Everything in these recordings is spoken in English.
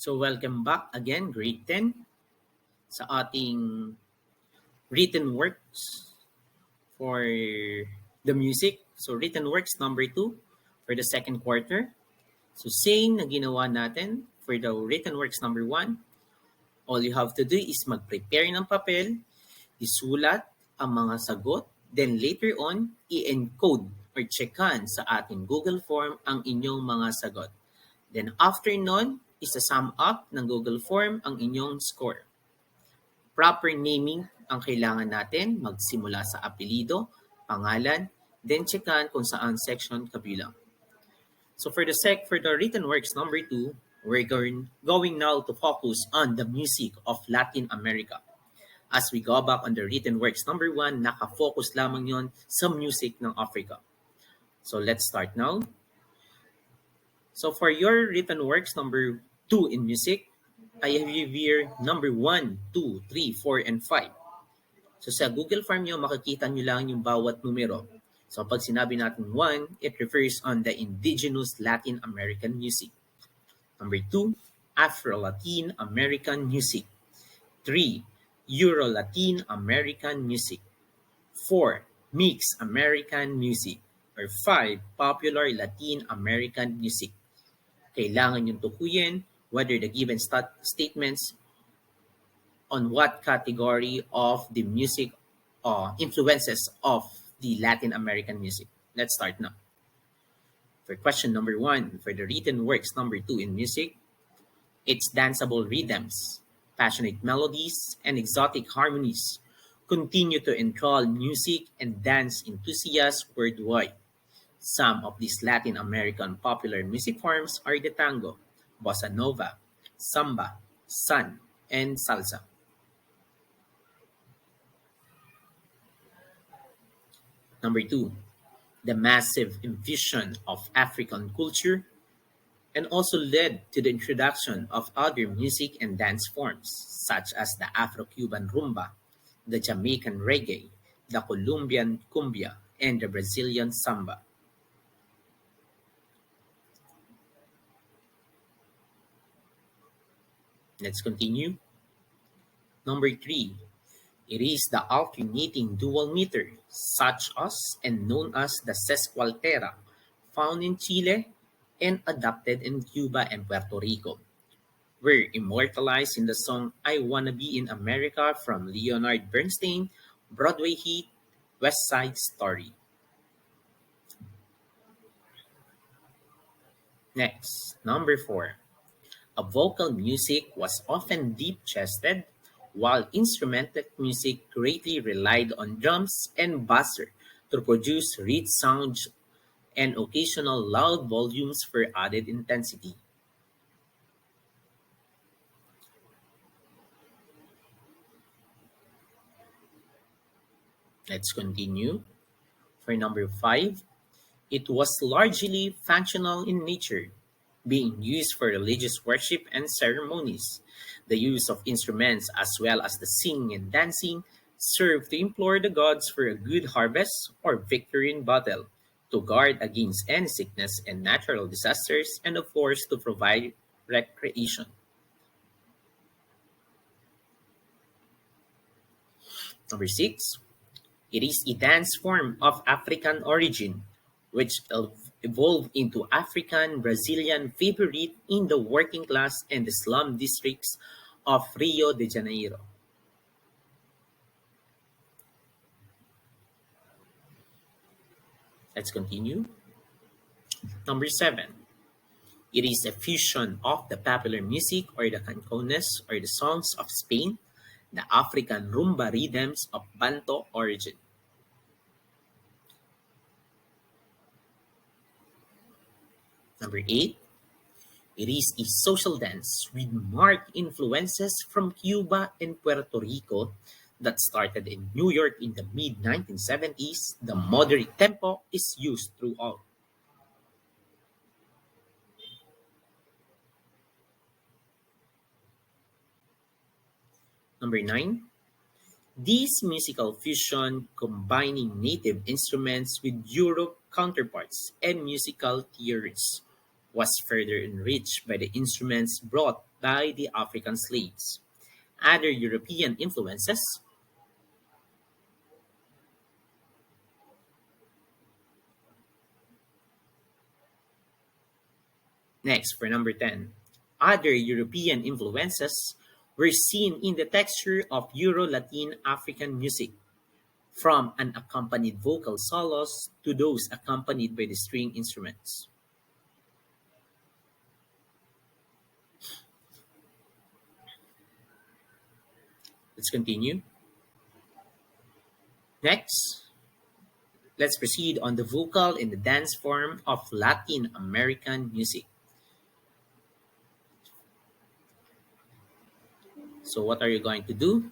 So welcome back again, grade 10, sa ating written works for the music. So written works number 2 for the second quarter. So same na ginawa natin for the written works number 1. All you have to do is mag-prepare ng papel, isulat ang mga sagot, then later on, i-encode or checkan sa ating Google form ang inyong mga sagot. Then after nun, isa-sum up ng Google form ang inyong score. Proper naming ang kailangan natin, magsimula sa apelido, pangalan, then checkan kung saan section kabilang. So for the written works number 2, we're going now to focus on the music of Latin America. As we go back on the written works number 1, nakafocus lamang yon sa music ng Africa. So let's start now. So for your written works number 2 in music, I have here number 1, 2, 3, 4, and 5. So sa Google form nyo, makikita nyo lang yung bawat numero. So pag sinabi natin 1, it refers on the indigenous Latin American music. Number 2, Afro-Latin American music. 3, Euro-Latin American music. 4, Mixed American music. Or 5, Popular Latin American music. Kailangan yung tukuyin whether the given statements on what category of the music influences of the Latin American music. Let's start now. For question number 1, for the written works number 2 in music, it's danceable rhythms, passionate melodies, and exotic harmonies continue to enthrall music and dance enthusiasts worldwide. Some of these Latin American popular music forms are the tango, bossa nova, samba, son, and salsa. Number 2, the massive infusion of African culture and also led to the introduction of other music and dance forms such as the Afro-Cuban rumba, the Jamaican reggae, the Colombian cumbia, and the Brazilian samba. Let's continue. Number 3, it is the alternating dual meter, such as and known as the sesqualtera, found in Chile and adopted in Cuba and Puerto Rico. Were immortalized in the song I Wanna Be in America from Leonard Bernstain, Broadway hit West Side Story. Next, number 4. A vocal music was often deep-chested, while instrumental music greatly relied on drums and buzzer to produce rich sounds and occasional loud volumes for added intensity. Let's continue. For number 5, it was largely functional in nature, being used for religious worship and ceremonies. The use of instruments as well as the singing and dancing served to implore the gods for a good harvest or victory in battle, to guard against any sickness and natural disasters, and of course to provide recreation. Number 6, it is a dance form of African origin, which evolved into African Brazilian favorite in the working class and the slum districts of Rio de Janeiro. Let's continue. Number 7. It is a fusion of the popular music or the canciones or the songs of Spain, the African rumba rhythms of Bantu origin. Number 8, it is a social dance with marked influences from Cuba and Puerto Rico that started in New York in the mid-1970s. The moderate tempo is used throughout. Number 9, this musical fusion combining native instruments with Europe counterparts and musical theories was further enriched by the instruments brought by the African slaves. Other European influences. Next, for number 10. Other European influences were seen in the texture of Euro-Latin African music, from unaccompanied vocal solos to those accompanied by the string instruments. Let's continue. Next, let's proceed on the vocal and the dance form of Latin American music. So what are you going to do?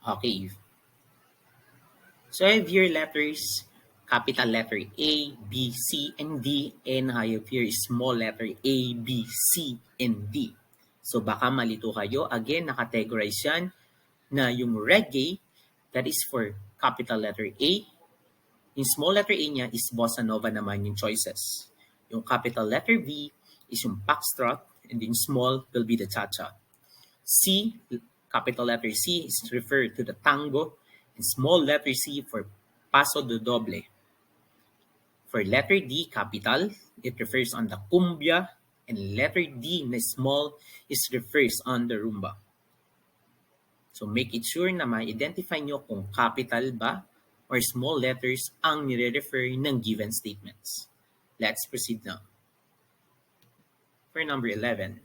Okay. So I have your letters, capital letter A, B, C, and D, and I have here small letter A, B, C, and D. So baka malito kayo. Again, nakategorize yan na yung reggae, that is for capital letter A. Yung small letter A niya is bossa nova naman yung choices. Yung capital letter V is yung foxtrot, and yung small will be the cha-cha. C, capital letter C is referred to the tango, and small letter C for paso de doble. For letter D, capital, it refers on the cumbia, and letter D na small is refers on the rumba. So make it sure na ma-identify nyo kung capital ba or small letters ang nire-refer ng given statements. Let's proceed now. For number 11,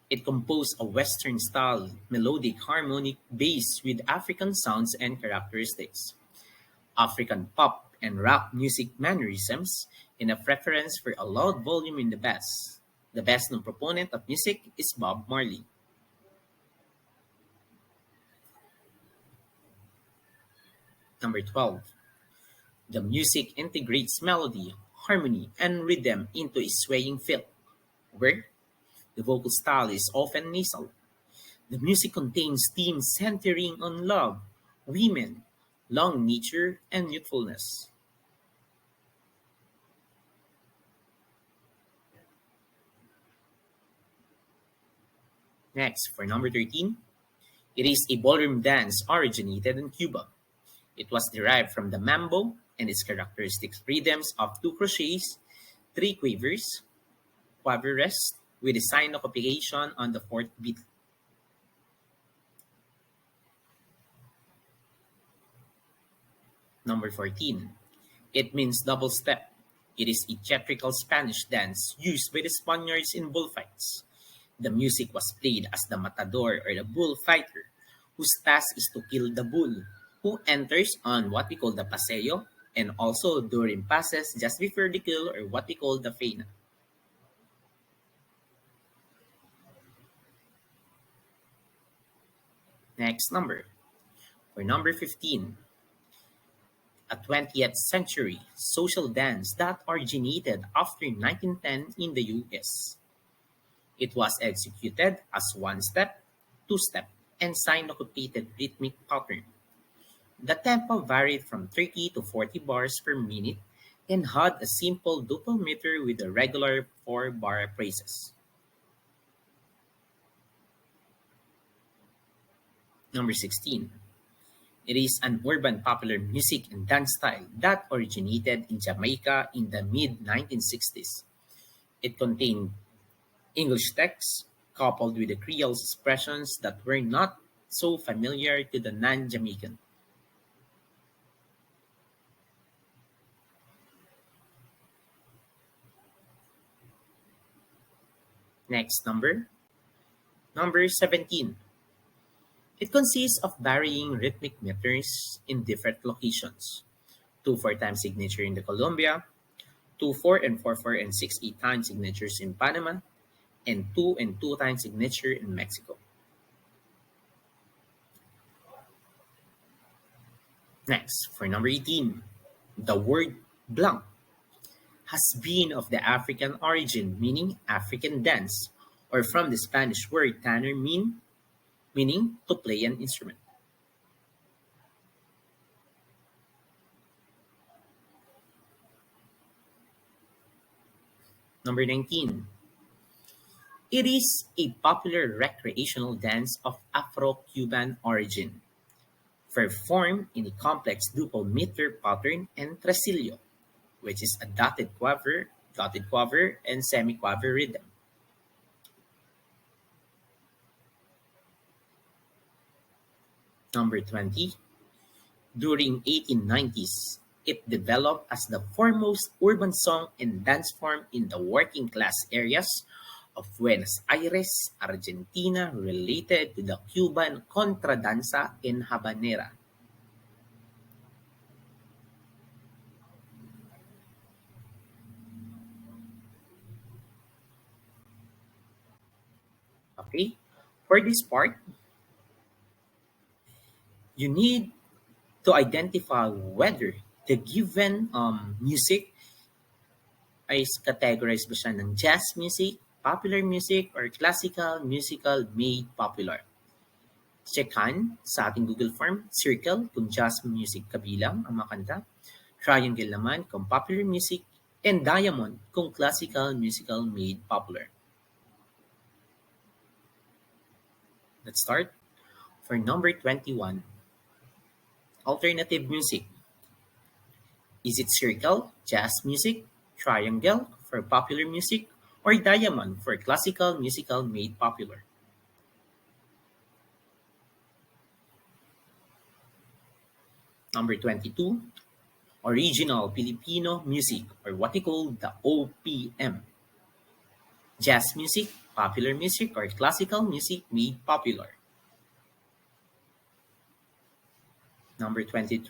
it composed a Western-style melodic harmonic bass with African sounds and characteristics, African pop and rock music mannerisms, and a preference for a loud volume in the bass. The best known proponent of music is Bob Marley. Number 12. The music integrates melody, harmony, and rhythm into a swaying feel, where the vocal style is often nasal. The music contains themes centering on love, women, long nature, and youthfulness. Next, for number 13, it is a ballroom dance originated in Cuba. It was derived from the mambo and its characteristic rhythms of two crochets, three quavers, quavers with a syncopated on the fourth beat. Number 14. It means double step. It is a theatrical Spanish dance used by the Spaniards in bullfights. The music was played as the matador or the bullfighter, whose task is to kill the bull, who enters on what we call the paseo, and also during passes just before the kill or what we call the feina. Next number. For number 15, a 20th century social dance that originated after 1910 in the US. It was executed as one-step, two-step, and syncopated rhythmic pattern. The tempo varied from 30 to 40 bars per minute and had a simple duple meter with a regular 4-bar phrases. Number 16. It is an urban popular music and dance style that originated in Jamaica in the mid-1960s. It contained English texts coupled with the Creole expressions that were not so familiar to the non-Jamaican. Next number. Number 17. It consists of varying rhythmic meters in different locations. 2/4 time signature in the Colombia, 2/4 and 4/4 and 6/8 time signatures in Panama, and 2 and 2 time signature in Mexico. Next, for number 18, the word blanc has been of the African origin, meaning African dance, or from the Spanish word tanner meaning to play an instrument. Number 19. It is a popular recreational dance of Afro-Cuban origin, performed in a complex duple meter pattern and tresillo, which is a dotted quaver, and semiquaver rhythm. Number 20. During 1890s, it developed as the foremost urban song and dance form in the working class areas of Buenos Aires, Argentina, related to the Cuban contradanza and habanera. Okay? For this part, you need to identify whether the given music is categorized ba siya ng jazz music, popular music, or classical musical made popular. Checkan sa ating Google form, circle kung jazz music kabilang ang mga kanta, triangle naman kung popular music, and diamond kung classical musical made popular. Let's start. For number 21, alternative music. Is it circle, jazz music, triangle for popular music, or diamond for classical musical made popular? Number 22, original Filipino music, or what we call the OPM. Jazz music, popular music, or classical music made popular. Number 23,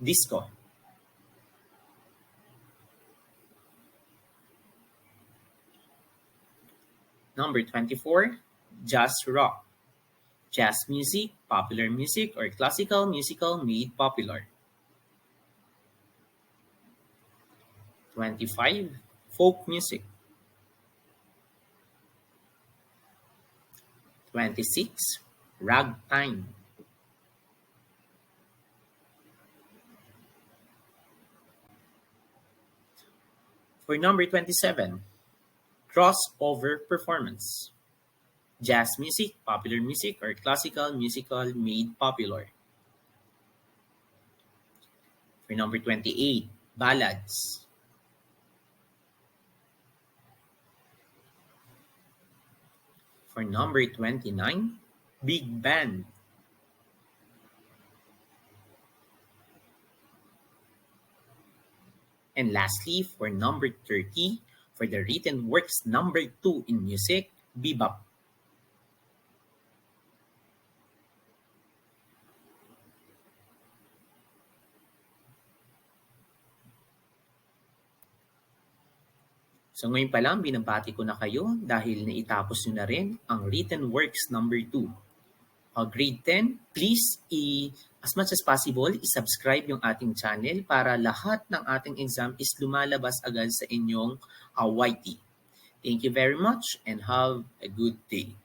disco. Number 24, jazz rock. Jazz music, popular music, or classical musical made popular. 25, folk music. 26, ragtime. For number 27, crossover performance. Jazz music, popular music, or classical musical made popular. For number 28, ballads. For number 29, big band. And lastly, for number 30, for the written works number 2 in music, bebop. So ngayon pa lang, binabati ko na kayo dahil naitapos nyo na rin ang written works number 2. Grade 10, please, as much as possible, i-subscribe yung ating channel para lahat ng ating exam is lumalabas agad sa inyong YT. Thank you very much and have a good day.